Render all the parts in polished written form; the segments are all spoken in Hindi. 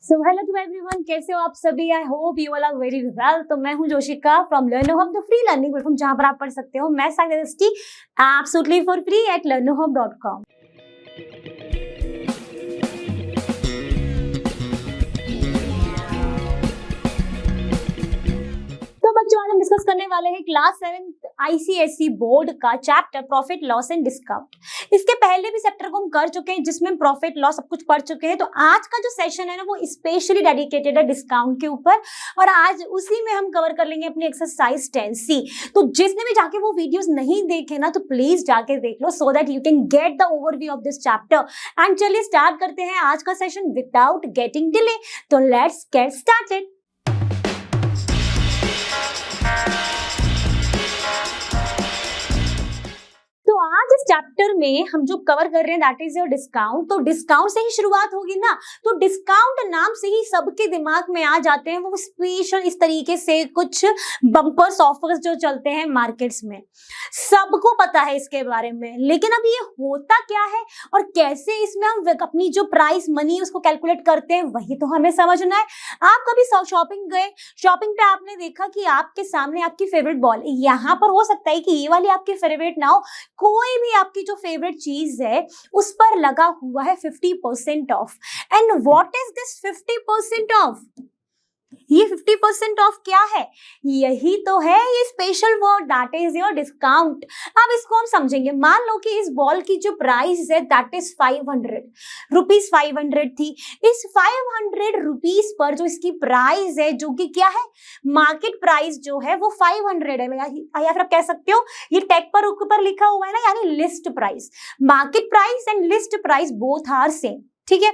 सो हेलो टू एवरीवन, कैसे हो आप सभी? I hope you all are very well. तो मैं हूं Joshika from Learno Hub, the free learning platform जहां पर आप पढ़ सकते हो maths and chemistry absolutely for free at learnohub.com। तो बच्चों, आज हम डिस्कस करने वाले हैं क्लास 7 आईसीएसई बोर्ड का चैप्टर प्रॉफिट लॉस एंड डिस्काउंट। इसके पहले भी चैप्टर को हम कर चुके हैं जिसमें प्रॉफिट लॉस सब कुछ पढ़ चुके हैं। तो आज का जो सेशन है ना, वो स्पेशली डेडिकेटेड है डिस्काउंट के ऊपर, और आज उसी में हम कवर कर लेंगे अपनी एक्सरसाइज 10C। तो जिसने भी जाके वो वीडियोस नहीं देखे ना, तो प्लीज जाके देख लो so that you can get the overview of this chapter. And चलिए स्टार्ट करते हैं आज का सेशन विदाउट गेटिंग डिले। तो लेट्स गेट स्टार्टेड। तो आज इस चैप्टर में हम जो कवर कर रहे हैं दैट इज योर डिस्काउंट। तो डिस्काउंट से ही शुरुआत होगी ना, तो डिस्काउंट नाम से ही सबके दिमाग में आ जाते हैं वो स्पेशल इस तरीके से कुछ बम्पर्स ऑफर्स जो चलते हैं मार्केट्स में। सबको पता है इसके बारे में, लेकिन अब ये होता क्या है और कैसे इसमें हम अपनी जो प्राइस मनी उसको कैलकुलेट करते हैं, वही तो हमें समझना है। आप कभी शॉपिंग गए, शॉपिंग पे आपने देखा कि आपके सामने आपकी फेवरेट बॉल, यहाँ पर हो सकता है कि ये वाली आपकी फेवरेट ना हो, कोई भी आपकी जो फेवरेट चीज है उस पर लगा हुआ है 50% of. And what is this 50% of? ये 50% ऑफ क्या है? यही तो है ये special word that is your discount. अब इसको हम समझेंगे। मान लो कि इस बॉल की जो प्राइस है दैट इज 500 रुपीज, 500 थी। इस 500 रुपीज पर जो इसकी प्राइस है, जो कि क्या है, मार्केट प्राइस जो है वो 500 है, या फिर आप कह सकते हो ये टैग पर ऊपर लिखा हुआ है ना, यानी list price. Market price and list price both are same, ठीक है।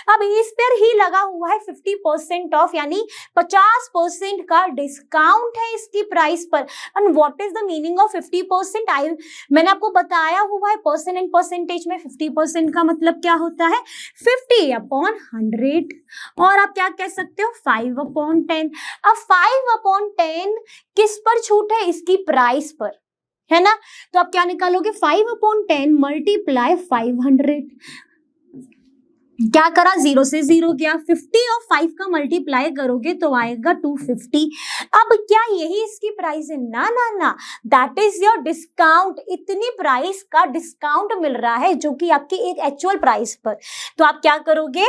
अब इस पर ही लगा हुआ है 50% ऑफ, यानी 50% का डिस्काउंट है इसकी प्राइस पर। And what is the meaning of 50%? मैंने आपको बताया हुआ है परसेंट एंड परसेंटेज में 50% का मतलब क्या होता है, 50/100, और आप क्या कह सकते हो 5/10। अब 5/10 किस पर छूट है? इसकी प्राइस पर, है ना। तो आप क्या निकालोगे, 5/10 मल्टीप्लाई 500, क्या करा, 0 से 0 गया, 50 और 5 का मल्टीप्लाई करोगे तो आएगा 250। अब क्या यही इसकी प्राइस है? ना ना ना, दैट इज योर डिस्काउंट। इतनी प्राइस का डिस्काउंट मिल रहा है जो कि आपकी एक एक्चुअल प्राइस पर। तो आप क्या करोगे,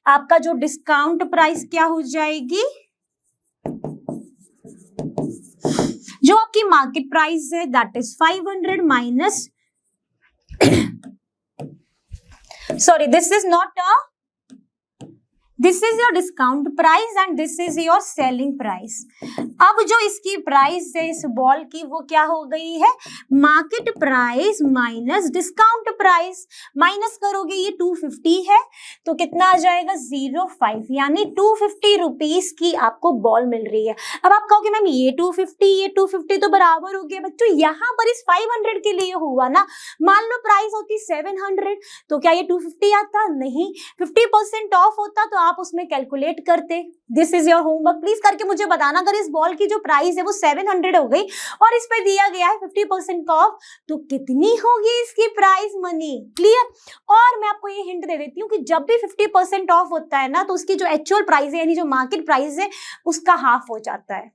आपका जो डिस्काउंट प्राइस क्या हो जाएगी, जो आपकी मार्केट प्राइस है that is 500 minus sorry, this is your discount price and this is your selling price। अब जो इसकी प्राइस है इस बॉल की, वो क्या हो गई है, market price minus discount price. Minus करोगे, ये 250 है तो कितना आ जाएगा, 0.5, यानी 250 रुपीज की आपको बॉल मिल रही है। अब आप कहोगे मैम ये 250 तो बराबर हो गया। बच्चों यहाँ पर इस 500 के लिए हुआ ना, मान लो प्राइस होती 700 तो क्या ये 250 आता? नहीं, 50% ऑफ होता तो आप उसमें कैलकुलेट करते। This is your homework, please करके मुझे बताना। अगर इस बॉल की जो प्राइस है वो 700 हो गई और इस पे दिया गया है 50% ऑफ, तो कितनी होगी इसकी प्राइस मनी? क्लियर। और मैं आपको ये हिंट दे देती हूँ कि जब भी 50% ऑफ होता है ना, तो उसकी जो एक्चुअल प्राइस है, यानी जो मार्केट प्राइस है, उसका हाफ हो जाता है,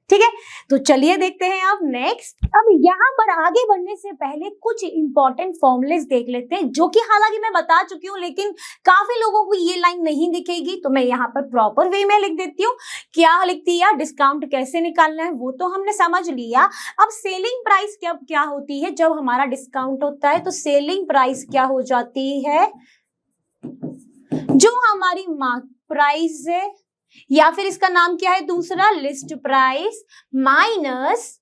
ठीक है। तो चलिए देखते हैं अब नेक्स्ट। अब यहाँ पर आगे बढ़ने से पहले कुछ इंपॉर्टेंट फॉर्मूलेस देख लेते हैं, जो कि हालांकि मैं बता चुकी हूँ, लेकिन काफी लोगों को ये लाइन नहीं दिखेगी, तो मैं यहाँ पर प्रॉपर वे में लिख देती हूँ। क्या लिखती है, डिस्काउंट कैसे निकालना है वो तो हमने समझ लिया। अब सेलिंग प्राइस क्या होती है जब हमारा डिस्काउंट होता है? तो सेलिंग प्राइस क्या हो जाती है, जो हमारी मार्केट प्राइस है, या फिर इसका नाम क्या है दूसरा, लिस्ट प्राइस, माइनस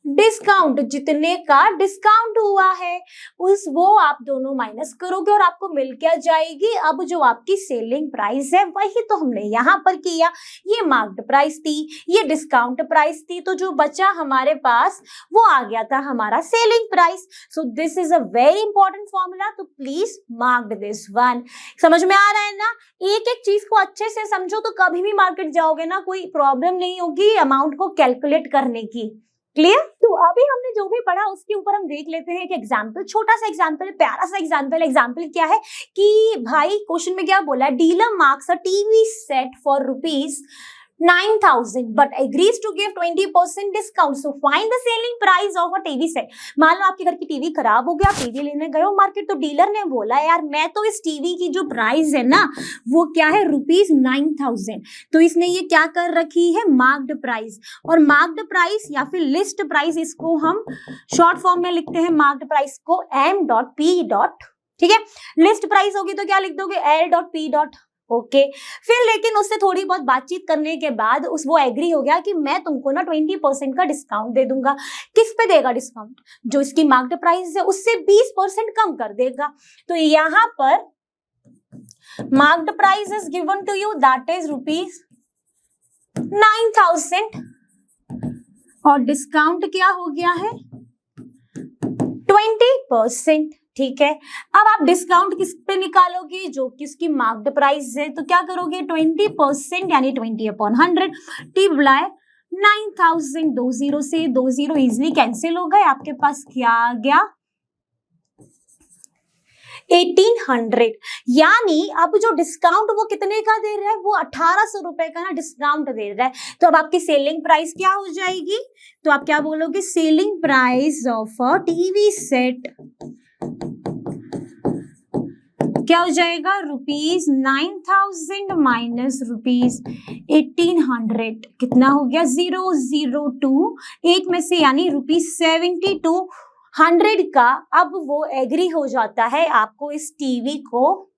डिस्काउंट, जितने का डिस्काउंट हुआ है उस वो आप दोनों माइनस करोगे और आपको मिल क्या जाएगी। अब जो आपकी सेलिंग प्राइस है वही तो हमने यहाँ पर किया। ये मार्क्ड प्राइस थी, ये डिस्काउंट प्राइस थी, तो जो बचा हमारे पास वो आ गया था हमारा selling price. So this is a very important formula, तो प्लीज मार्क दिस वन। समझ में आ रहा है ना? एक एक चीज को अच्छे से समझो तो कभी भी मार्केट जाओगे ना, कोई प्रॉब्लम नहीं होगी अमाउंट को कैलकुलेट करने की। क्लियर? तो अभी हमने जो भी पढ़ा उसके ऊपर हम देख लेते हैं एक एग्जाम्पल, छोटा सा एग्जाम्पल, प्यारा सा एग्जाम्पल। एग्जाम्पल क्या है कि भाई क्वेश्चन में क्या बोला है, dealer marks a TV set for ₹9,000 but agrees to give 20% discount. So find the selling price of a TV set. मान लो आपके घर की टीवी खराब हो गया, आप टीवी लेने गए हो मार्केट, तो डीलर ने बोला यार मैं तो इस टीवी की जो प्राइस है ना वो क्या है ₹9,000। तो इसने ये क्या कर रखी है, मार्क्ड प्राइस। और मार्क्ड प्राइस या फिर लिस्ट प्राइस, इसको हम शॉर्ट फॉर्म में लिखते हैं मार्क्ड प्राइस को M.P. ठीक है, लिस्ट प्राइस होगी तो क्या लिख दोगे, L.P. ओके फिर लेकिन उससे थोड़ी बहुत बातचीत करने के बाद वो एग्री हो गया कि मैं तुमको ना 20% का डिस्काउंट दे दूंगा। किस पे देगा डिस्काउंट, जो इसकी मार्केट प्राइस है उससे 20% कम कर देगा। तो यहाँ पर marked price is given to you that is ₹9,000 और डिस्काउंट क्या हो गया है 20%। ठीक है, अब आप डिस्काउंट किस पे निकालोगे, जो किसकी मार्क्ड प्राइस है, तो क्या करोगे 20% यानी 20/100 × 9,000। 20 से 20 इजिली कैंसिल हो गए, आपके पास क्या आ गया 1800। यानी अब जो डिस्काउंट वो कितने का दे रहा है, वो 1800 रुपए का ना डिस्काउंट दे रहा है। तो अब आपकी सेलिंग प्राइस क्या हो जाएगी, तो आप क्या बोलोगे, selling price of a TV set क्या हो जाएगा ₹9,000 माइनस ₹1,800 कितना हो गया 002 एक में से, यानी ₹7200 का। अब वो एग्री हो जाता है आपको इस टीवी को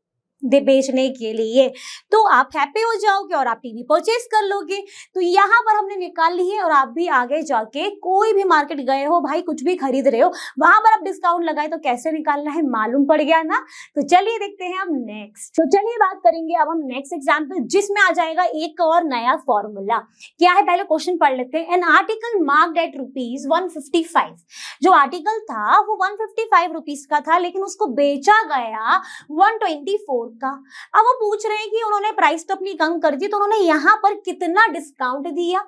बेचने के लिए, तो आप हैप्पी हो जाओगे और आप टीवी परचेज कर लोगे। तो यहाँ पर हमने निकाल ली है, और आप भी आगे जाके कोई भी मार्केट गए हो भाई, कुछ भी खरीद रहे हो, वहां पर आप डिस्काउंट लगाए तो कैसे निकालना है मालूम पड़ गया ना। तो चलिए देखते हैं अब नेक्स्ट। तो चलिए बात करेंगे अब हम नेक्स्ट एग्जाम्पल, जिसमें आ जाएगा एक और नया फॉर्मूला। क्या है, पहले क्वेश्चन पढ़ लेते हैं। एन आर्टिकल मार्क्ड एट ₹155, जो आर्टिकल था वो ₹155 का था, लेकिन उसको बेचा गया 124 का। अब वो पूछ रहे हैं कि उन्होंने प्राइस तो अपनी कम कर दी, तो उन्होंने यहाँ पर कितना डिस्काउंट दिया,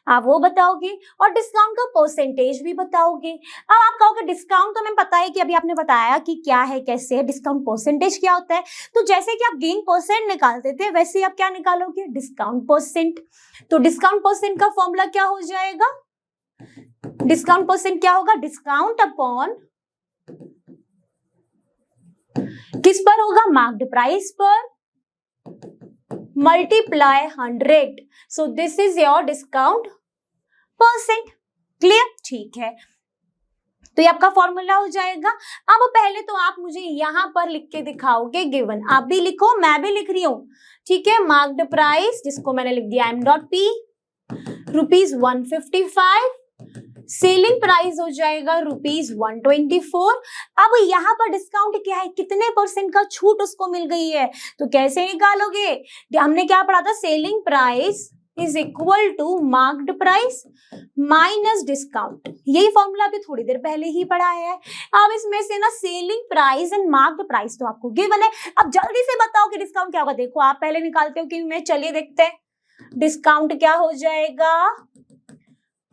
आप वो बताओगे और डिस्काउंट का परसेंटेज भी बताओगे। अब आप कहोगे डिस्काउंट तो हमें पता है कि अभी आपने बताया कि क्या है, कैसे है, डिस्काउंट परसेंटेज क्या होता है। तो जैसे कि आप गेन परसेंट निकालते थे, वैसे आप क्या निकालोगे, डिस्काउंट परसेंट। तो डिस्काउंट परसेंट का फॉर्मूला क्या हो जाएगा, डिस्काउंट परसेंट क्या होगा, डिस्काउंट अपॉन किस पर होगा, मार्क्ड प्राइस पर, multiply 100। So this is your discount percent. Clear, ठीक है, तो ये आपका फॉर्मूला हो जाएगा। अब पहले तो आप मुझे यहां पर लिख के दिखाओगे गिवन, आप भी लिखो मैं भी लिख रही हूं, ठीक है। मार्क्ड प्राइस जिसको मैंने लिख दिया M.P ₹155, सेलिंग प्राइस हो जाएगा ₹124। अब यहाँ पर डिस्काउंट क्या है, कितने परसेंट का छूट उसको मिल गई है, तो कैसे निकालोगे, हमने क्या पढ़ा था, selling price is equal to marked price minus discount. यही फॉर्मूला अभी थोड़ी देर पहले ही पढ़ा है। अब इसमें से ना selling price and marked price तो आपको गिवन है। अब जल्दी से बताओ कि डिस्काउंट क्या होगा, देखो आप पहले निकालते हो कि मैं, चलिए देखते हैं डिस्काउंट क्या हो जाएगा,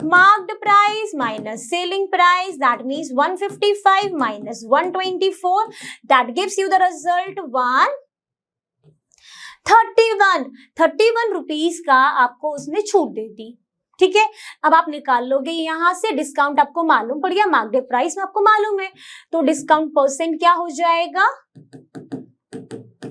marked price minus selling price, that means 155 minus 124, that gives you the result 131 rupees का आपको उसने छूट दे दी। ठीक है, अब आप निकाल लोगे यहां से, डिस्काउंट आपको मालूम पड़ गया, मार्क्ड प्राइस में आपको मालूम है, तो डिस्काउंट परसेंट क्या हो जाएगा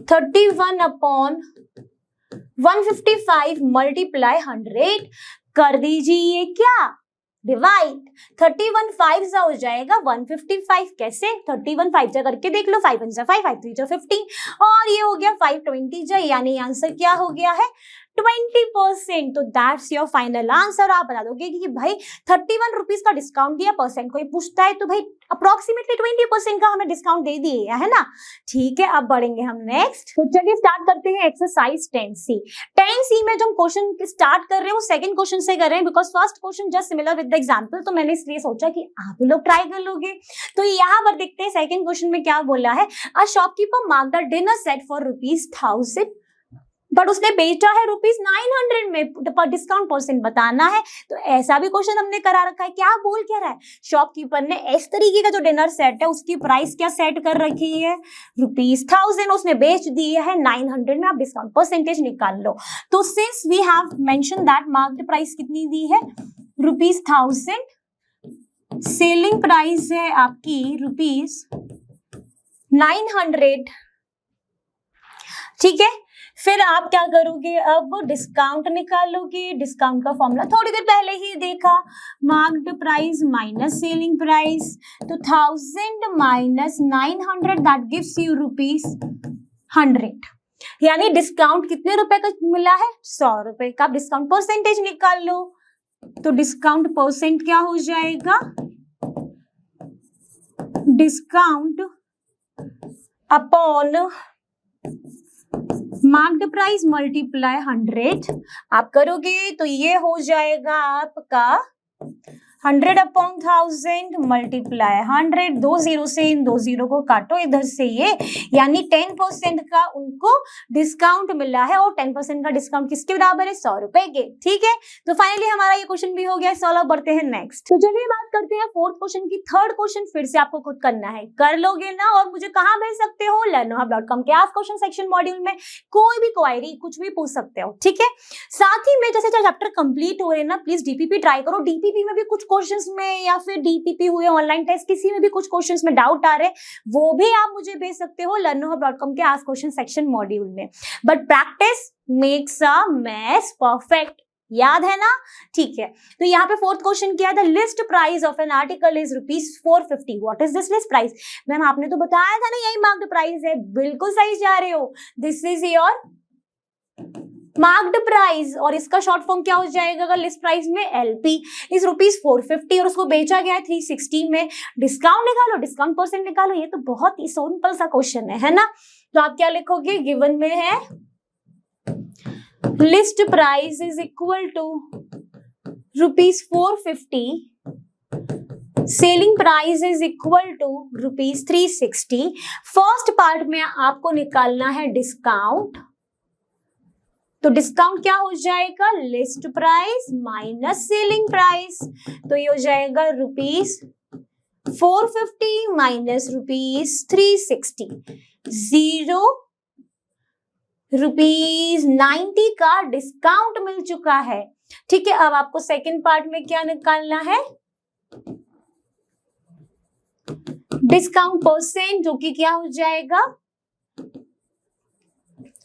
31/155 मल्टीप्लाई 100 कर दीजिए, क्या डिवाइड 31 5 हो जाएगा 155। कैसे, 31 5 जा करके देख लो, 5 1 जा 5 5 3 जा 15 और ये हो गया 520 जा, यानी आंसर क्या हो गया है 20%। तो दैट्स योर फाइनल आंसर। आप बता दोगे कि भाई 31 रुपीज का डिस्काउंट दिया, परसेंट कोई पूछता है तो भाई अप्रोक्सीमेटली 20% का हमें डिस्काउंट दे दिए, है ना। ठीक है, अब बढ़ेंगे हम नेक्स्ट। तो चलिए स्टार्ट करते हैं एक्सरसाइज 10C। 10C में जो हम क्वेश्चन स्टार्ट कर रहे हैं वो सेकंड क्वेश्चन से कर रहे हैं, because first question just similar with the example, तो मैंने इसलिए सोचा कि आप लोग ट्राई कर लोगे। तो यहाँ पर देखते हैं सेकंड क्वेश्चन में क्या बोला है। A shopkeeper marked the dinner set for ₹1000 but उसने बेचा है ₹900 में, पर डिस्काउंट परसेंट बताना है। तो ऐसा भी क्वेश्चन हमने करा रखा है। क्या बोल क्या रहा है, शॉपकीपर ने इस तरीके का जो डिनर सेट है उसकी प्राइस क्या सेट कर रखी है, ₹1000, उसने बेच दिया है 900 में, आप डिस्काउंट परसेंटेज निकाल लो। तो since we have mention that market price कितनी दी है, ₹1000, सेलिंग प्राइस है आपकी ₹900, ठीक है। फिर आप क्या करोगे, अब डिस्काउंट निकालोगे। डिस्काउंट का फॉर्मूला थोड़ी देर पहले ही देखा, marked price minus selling price, तो 1000 माइनस 900 दैट गिव्स यू ₹100, यानी डिस्काउंट कितने रुपए का मिला है, 100 रुपए का। डिस्काउंट परसेंटेज निकाल लो, तो डिस्काउंट परसेंट क्या हो जाएगा, discount upon marked price multiply 100 आप करोगे तो ये हो जाएगा आपका 100 अपॉन 1000 मल्टीप्लाई 100, 2 0 से इन 2 0 को काटो इधर से ये, यानी 10% का उनको डिस्काउंट मिला है, और 10% का डिस्काउंट किसके बराबर है, 100 रुपए के, ठीक है। तो फाइनली हमारा ये क्वेश्चन भी हो गया सॉल्व। अब बढ़ते हैं नेक्स्ट। तो चलिए बात करते हैं फोर्थ क्वेश्चन की। थर्ड क्वेश्चन फिर से आपको खुद करना है, कर लोगे ना, और मुझे कहाँ भेज सकते हो, learnohub.com के आस्क क्वेश्चन सेक्शन मॉड्यूल में कोई भी क्वेरी कुछ भी पूछ सकते हो, ठीक है। साथ ही में जैसे चैप्टर कंप्लीट हो रहे हैं ना, प्लीज डीपीपी ट्राई करो। डीपीपी में भी कुछ क्वेश्चंस में, या फिर डीपीपी हुए ऑनलाइन टेस्ट किसी में भी कुछ क्वेश्चंस में डाउट आ रहे, वो भी आप मुझे भेज सकते हो learnohub.com के आस्क क्वेश्चन सेक्शन मॉड्यूल में। But practice makes a maths perfect, याद है ना, ठीक है। तो यहाँ पे फोर्थ क्वेश्चन क्या है, the list price of N article is ₹450। What is this list price, ma'am आपने तो बताया था ना यही मार्क्ड प्राइस है, बिल्कुल सही जा रहे हो, this is your marked price, और इसका शॉर्ट फॉर्म क्या हो जाएगा अगर लिस्ट प्राइस में, एलपी इज ₹450, और उसको बेचा गया है 360 में। डिस्काउंट निकालो, डिस्काउंट परसेंट निकालो, ये तो बहुत ही सिंपल सा क्वेश्चन है ना। तो आप क्या लिखोगे, गिवन में है list price is equal to ₹450, selling price is equal to ₹360। First part में आपको निकालना है डिस्काउंट, तो डिस्काउंट क्या हो जाएगा, list price minus selling price, तो ये हो जाएगा ₹450 माइनस ₹360, ₹90 का डिस्काउंट मिल चुका है, ठीक है। अब आपको सेकंड पार्ट में क्या निकालना है, डिस्काउंट परसेंट, जो कि क्या हो जाएगा,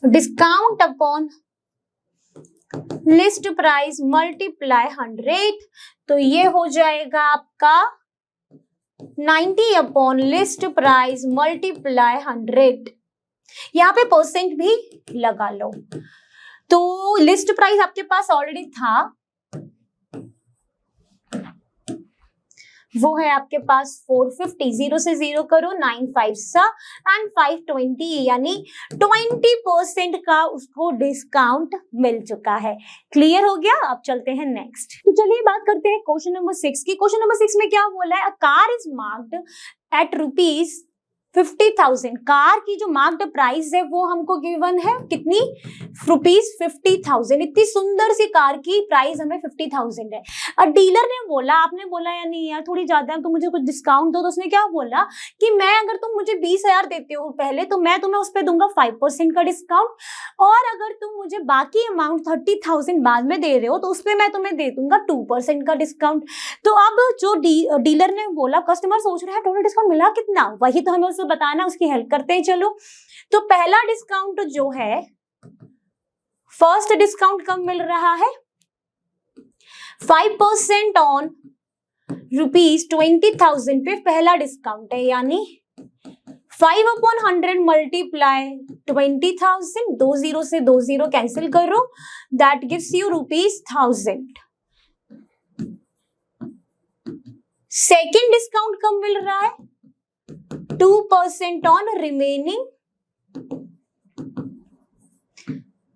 discount upon list price multiply 100, तो ये हो जाएगा आपका 90 अपॉन लिस्ट प्राइस मल्टीप्लाई 100। यहाँ पे परसेंट भी लगा लो। तो लिस्ट प्राइस आपके पास ऑलरेडी था, वो है आपके पास 450, 0 से 0 करो, 9 5 सा एंड 520, यानी 20% का उसको डिस्काउंट मिल चुका है। क्लियर हो गया। अब चलते हैं नेक्स्ट। तो चलिए बात करते हैं क्वेश्चन नंबर 6 की। क्वेश्चन नंबर 6 में क्या बोला है, a car is marked at ₹50,000। Car की जो मार्क्ड प्राइस है वो हमको गिवन है कितनी, ₹50,000। इतनी सुंदर सी कार की प्राइस हमें 50,000 है। और डीलर ने बोला, आपने बोला या नहीं यार थोड़ी ज्यादा है तो मुझे कुछ डिस्काउंट दो, तो उसने क्या बोला कि मैं, अगर तुम मुझे 20,000 देते हो पहले, तो मैं तुम्हें उस पर दूंगा 5% का डिस्काउंट, और अगर तुम मुझे बाकी अमाउंट 30,000 बाद में दे रहे हो तो उस पर मैं तुम्हें दे दूंगा 2% का डिस्काउंट। तो अब जो डीलर ने बोला, कस्टमर सोच रहा है टोटल डिस्काउंट मिला कितना, वही तो हमें उसको बताना, उसकी हेल्प करते हैं। चलो, तो पहला डिस्काउंट जो है, फर्स्ट डिस्काउंट कब मिल रहा है, 5% ऑन ₹20,000 पे पहला डिस्काउंट है, यानी 5/100 मल्टीप्लाई 20,000, 2 0 से 2 0 कैंसिल करो, that gives you ₹1000। Second discount कब मिल रहा है, 2% ऑन रिमेनिंग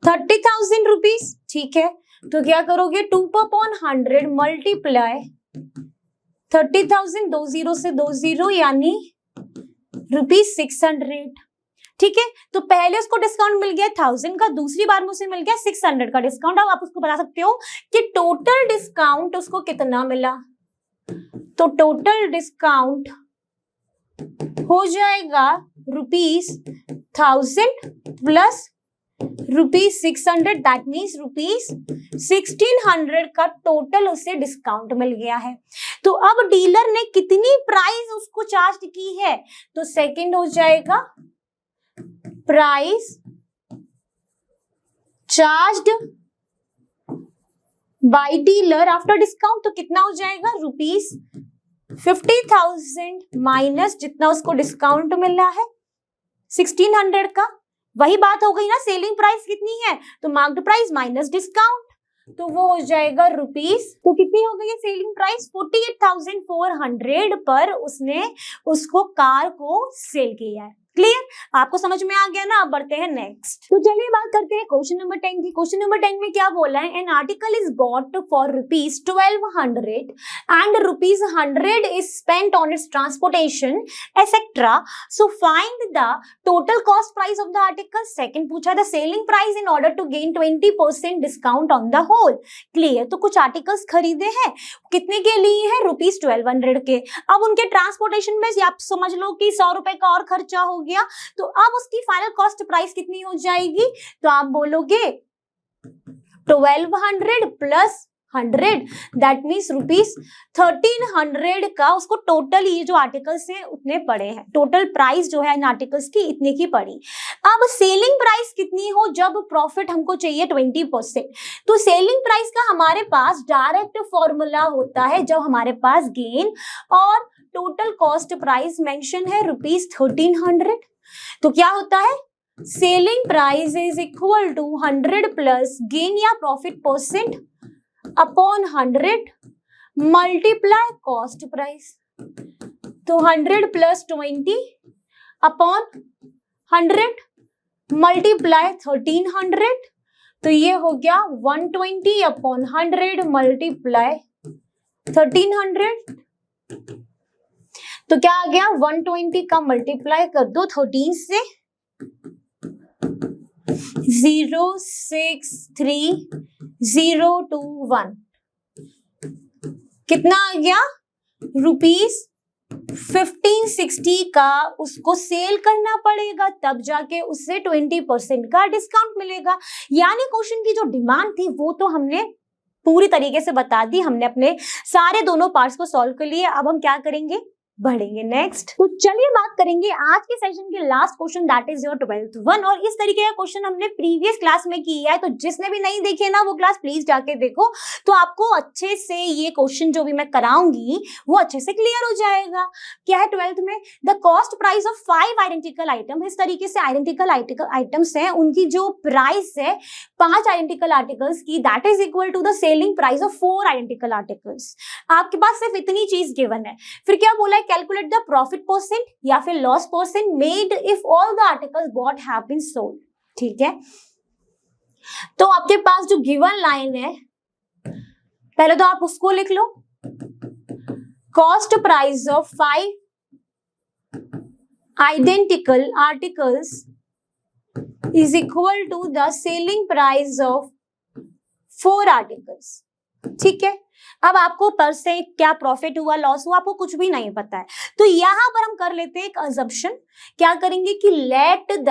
30,000 रुपीज, ठीक है। तो क्या करोगे, 2/100 मल्टीप्लाई 30,000, 2 0 से 2 0, यानी ₹600। ठीक है, तो पहले उसको डिस्काउंट मिल गया 1000 का, दूसरी बार में उसे मिल गया 600 का डिस्काउंट। अब आप उसको बता सकते हो कि टोटल डिस्काउंट उसको कितना मिला। तो टोटल डिस्काउंट हो जाएगा ₹1000 प्लस ₹600, दैट मीन्स ₹1600 का टोटल उसे डिस्काउंट मिल गया है। तो अब डीलर ने कितनी प्राइस उसको चार्ज की है, तो सेकंड हो जाएगा price charged bye dealer after discount. तो कितना हो जाएगा, ₹50,000 माइनस जितना उसको डिस्काउंट मिला है 1600 का। वही बात हो गई ना, सेलिंग प्राइस कितनी है, तो मार्क्ड प्राइस माइनस डिस्काउंट, तो वो हो जाएगा तो कितनी हो गई है सेलिंग प्राइस, 48,400 पर उसने उसको कार को सेल किया है। क्लियर, आपको समझ में आ गया ना। अब बढ़ते हैं नेक्स्ट। तो चलिए बात करते हैं क्वेश्चन नंबर 10 की। क्वेश्चन नंबर 10 में क्या बोला है, an article is bought for ₹1200 and ₹100 is spent on its transportation etcetera, so find the total cost price of the article. Second पूछा the selling price in order to gain 20% discount on the whole. Clear, तो कुछ आर्टिकल्स खरीदे हैं, कितने के लिए है, ₹1200 के। अब उनके ट्रांसपोर्टेशन में आप समझ लो कि ₹100 का और खर्चा हो गया, तो अब उसकी फाइनल कॉस्ट प्राइस कितनी हो जाएगी, तो आप बोलोगे 1200 प्लस 100, दैट मीन्स ₹1300 का उसको टोटल ये जो आर्टिकल्स हैं उतने पड़े हैं। टोटल प्राइस जो है इन आर्टिकल्स की इतने की पड़ी। अब सेलिंग प्राइस कितनी हो जब प्रॉफिट हमको चाहिए 20%, तो सेलिंग प्राइस का हमारे पास डायरेक्ट फॉर्मूला होता है जब हमारे पास गेन और टोटल कॉस्ट प्राइस मेंशन है ₹1300। तो क्या होता है, selling price is equal to 100 plus gain या profit percent upon 100 multiply cost price. तो 100 प्लस 20 अपॉन 100 मल्टीप्लाई 1300, तो ये हो गया 120 अपॉन 100 मल्टीप्लाई 1300। तो क्या आ गया, 120 का मल्टीप्लाई कर दो 13 से, 063,021, कितना आ गया, ₹1560 का उसको सेल करना पड़ेगा, तब जाके उससे 20% का डिस्काउंट मिलेगा। यानी क्वेश्चन की जो डिमांड थी वो तो हमने पूरी तरीके से बता दी, हमने अपने सारे दोनों पार्ट्स को सॉल्व कर लिए। अब हम क्या करेंगे, बढ़ेंगे नेक्स्ट। तो चलिए बात करेंगे आज के सेशन के last question, that is your 12th one. और इस तरीके का क्वेश्चन हमने प्रीवियस क्लास में किया है, तो जिसने भी नहीं देखे ना वो क्लास प्लीज जाके देखो, तो आपको अच्छे से ये क्वेश्चन जो भी मैं कराऊंगी वो अच्छे से क्लियर हो जाएगा। क्या है 12th में, the cost price of 5 identical item. इस तरीके से आइडेंटिकल आइटम्स है, उनकी जो प्राइस है 5 आइडेंटिकल आर्टिकल्स की, that is equal to the selling price of 4 identical articles. आपके पास सिर्फ इतनी चीज गिवन है। फिर क्या बोला है, कैलकुलेट द प्रॉफिट परसेंट या फिर loss percent made if all the articles bought have been sold. ठीक है, तो आपके पास जो गिवन लाइन है पहले तो आप उसको लिख लो, cost price of 5 identical articles is equal to the selling price of 4 articles. ठीक है, अब आपको पर से क्या प्रॉफिट हुआ लॉस हुआ आपको कुछ भी नहीं पता है, तो यहां पर हम कर लेते हैं एक अजम्पशन। क्या करेंगे कि let the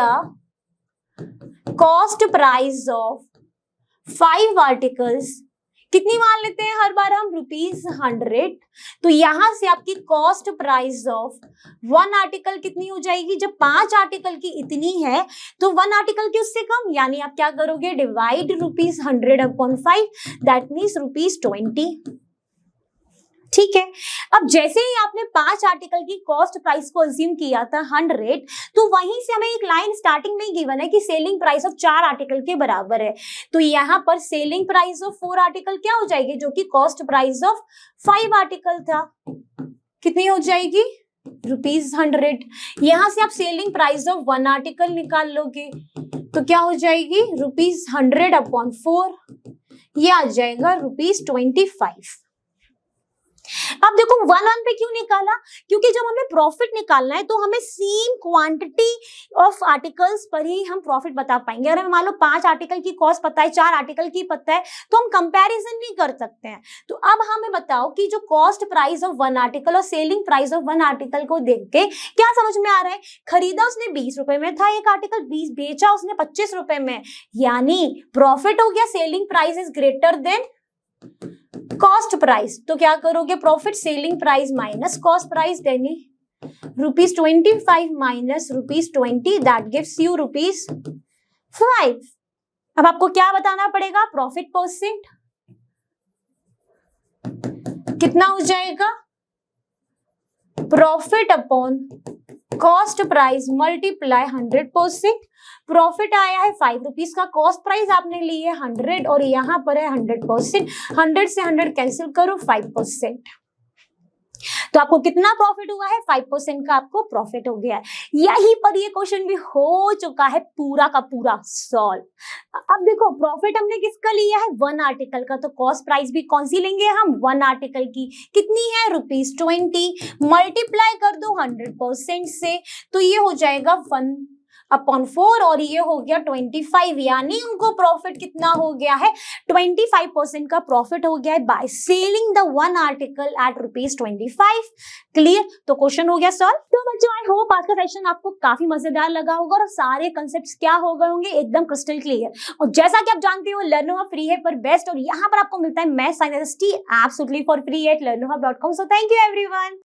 cost price of 5 articles, कितनी मान लेते हैं हर बार हम, ₹100। तो यहां से आपकी कॉस्ट प्राइस ऑफ 1 आर्टिकल कितनी हो जाएगी, जब 5 आर्टिकल की इतनी है तो 1 आर्टिकल की उससे कम, यानी आप क्या करोगे, डिवाइड ₹100 अपॉन 5, दैट मीन्स ₹20। ठीक है, अब जैसे ही आपने 5 आर्टिकल की कॉस्ट प्राइस को अज्यूम किया था 100, तो वहीं से हमें एक लाइन स्टार्टिंग में गिवन है कि सेलिंग प्राइस ऑफ 4 आर्टिकल के बराबर है। तो यहाँ पर सेलिंग प्राइस ऑफ 4 आर्टिकल क्या हो जाएगी, जो कि कॉस्ट प्राइस ऑफ 5 आर्टिकल था, कितनी हो जाएगी, ₹100। यहां से आप सेलिंग प्राइस ऑफ 1 आर्टिकल निकाल लोगे, तो क्या हो जाएगी, ₹100 अपॉन 4, ये आ जाएगा ₹25। अब देखो 1 पे क्यों निकाला, क्योंकि जब हमें प्रॉफिट निकालना है तो हमें सेम क्वांटिटी ऑफ आर्टिकल्स पर ही हम प्रॉफिट बता पाएंगे। अगर हमें मान लो 5 आर्टिकल की कॉस्ट पता है, 4 आर्टिकल की पता है, तो हम कंपैरिजन नहीं कर सकते हैं। तो अब हमें बताओ कि जो कॉस्ट प्राइस ऑफ 1 आर्टिकल और सेलिंग प्राइस ऑफ 1 आर्टिकल को देख के क्या समझ में आ रहा है, खरीदा उसने 20 रुपए में था एक आर्टिकल, 20 बेचा उसने 25 रुपए में, यानी प्रॉफिट हो गया, selling price is greater than cost price. तो क्या करोगे, profit selling price minus cost price, यानी ₹25 माइनस ₹20, दैट गिव्स यू ₹5। अब आपको क्या बताना पड़ेगा, प्रॉफिट परसेंट कितना हो जाएगा, profit upon cost price multiply 100%। Profit आया है ₹5 का, कॉस्ट प्राइस आपने ली है 100 और यहाँ पर है 100%। 100 से 100 कैंसिल करो, 5%। तो आपको कितना प्रॉफिट हुआ है, 5% का आपको प्रॉफिट हो गया है। यहीं पर ये क्वेश्चन भी हो चुका है पूरा का पूरा सॉल्व। अब देखो प्रॉफिट हमने किसका लिया है, 1 आर्टिकल का, तो कॉस्ट प्राइस भी कौन सी लेंगे हम, 1 आर्टिकल की, कितनी है ₹20, मल्टीप्लाई कर दो 100% से, तो ये हो जाएगा 1/4 और ये हो गया 25, यानी उनको प्रॉफिट कितना हो गया है, 25% का प्रॉफिट हो गया है by selling the 1 article at ₹25। Clear, तो क्वेश्चन हो गया सॉल्व। तो बच्चों आई होप आज का सेशन आपको काफी मजेदार लगा होगा और सारे कंसेप्ट्स क्या हो गए होंगे एकदम क्रिस्टल क्लियर। और जैसा कि आप जानते हो लर्नोहब फ्री है पर बेस्ट, और यहाँ पर आपको मिलता है maths science absolutely for free at learnohub.com। So thank you everyone.